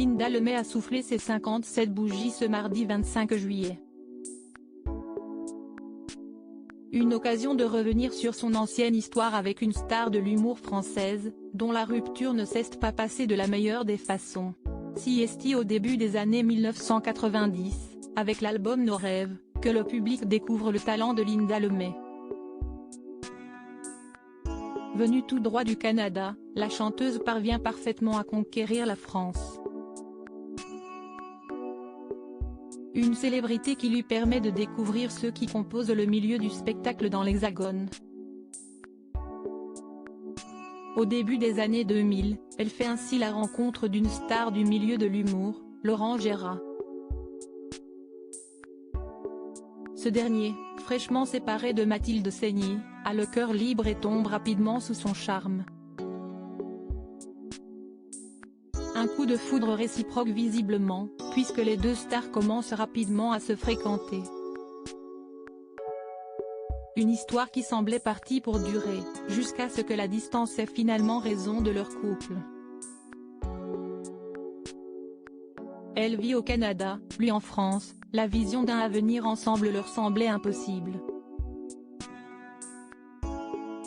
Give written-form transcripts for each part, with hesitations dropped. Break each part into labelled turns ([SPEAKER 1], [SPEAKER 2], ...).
[SPEAKER 1] Linda Lemay a soufflé ses 57 bougies ce mardi 25 juillet. Une occasion de revenir sur son ancienne histoire avec une star de l'humour française, dont la rupture ne s'est pas passée de la meilleure des façons. C'est au début des années 1990, avec l'album Nos rêves, que le public découvre le talent de Linda Lemay. Venue tout droit du Canada, la chanteuse parvient parfaitement à conquérir la France. Une célébrité qui lui permet de découvrir ceux qui composent le milieu du spectacle dans l'Hexagone. Au début des années 2000, elle fait ainsi la rencontre d'une star du milieu de l'humour, Laurent Gérard. Ce dernier, fraîchement séparé de Mathilde Seigner, a le cœur libre et tombe rapidement sous son charme. Un coup de foudre réciproque visiblement, puisque les deux stars commencent rapidement à se fréquenter. Une histoire qui semblait partie pour durer, jusqu'à ce que la distance ait finalement raison de leur couple. Elle vit au Canada, lui en France, la vision d'un avenir ensemble leur semblait impossible.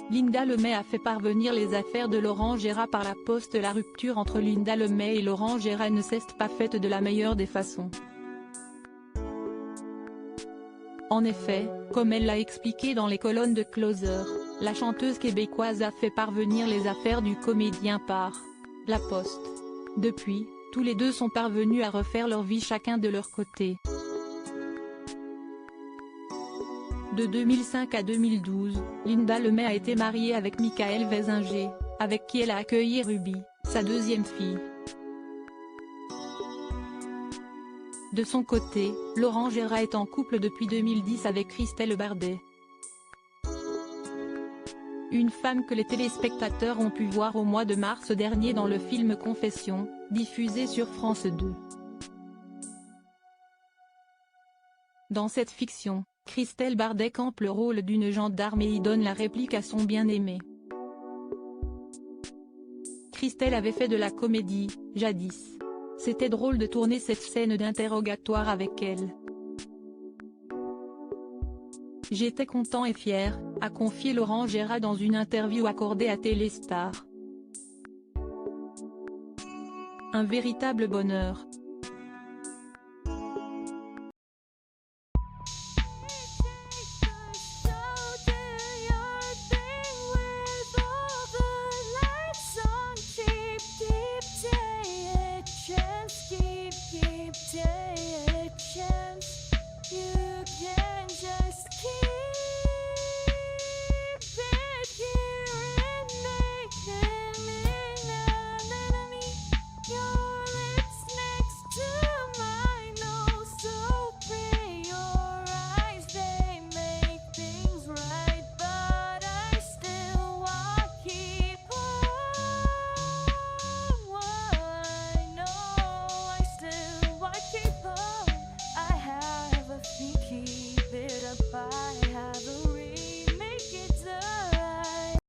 [SPEAKER 1] Linda Lemay a fait parvenir les affaires de Laurent Gérard par la poste. La rupture entre Linda Lemay et Laurent Gérard ne s'est pas faite de la meilleure des façons. En effet, comme elle l'a expliqué dans les colonnes de Closer, la chanteuse québécoise a fait parvenir les affaires du comédien par la poste. Depuis, tous les deux sont parvenus à refaire leur vie chacun de leur côté. De 2005 à 2012, Linda Lemay a été mariée avec Michael Weisinger, avec qui elle a accueilli Ruby, sa deuxième fille. De son côté, Laurent Gérard est en couple depuis 2010 avec Christelle Bardet. Une femme que les téléspectateurs ont pu voir au mois de mars dernier dans le film Confessions, diffusé sur France 2. Dans cette fiction, Christelle Bardet campe le rôle d'une gendarme et y donne la réplique à son bien-aimé. Christelle avait fait de la comédie, jadis. C'était drôle de tourner cette scène d'interrogatoire avec elle. J'étais content et fier, a confié Laurent Gérard dans une interview accordée à Téléstar. Un véritable bonheur,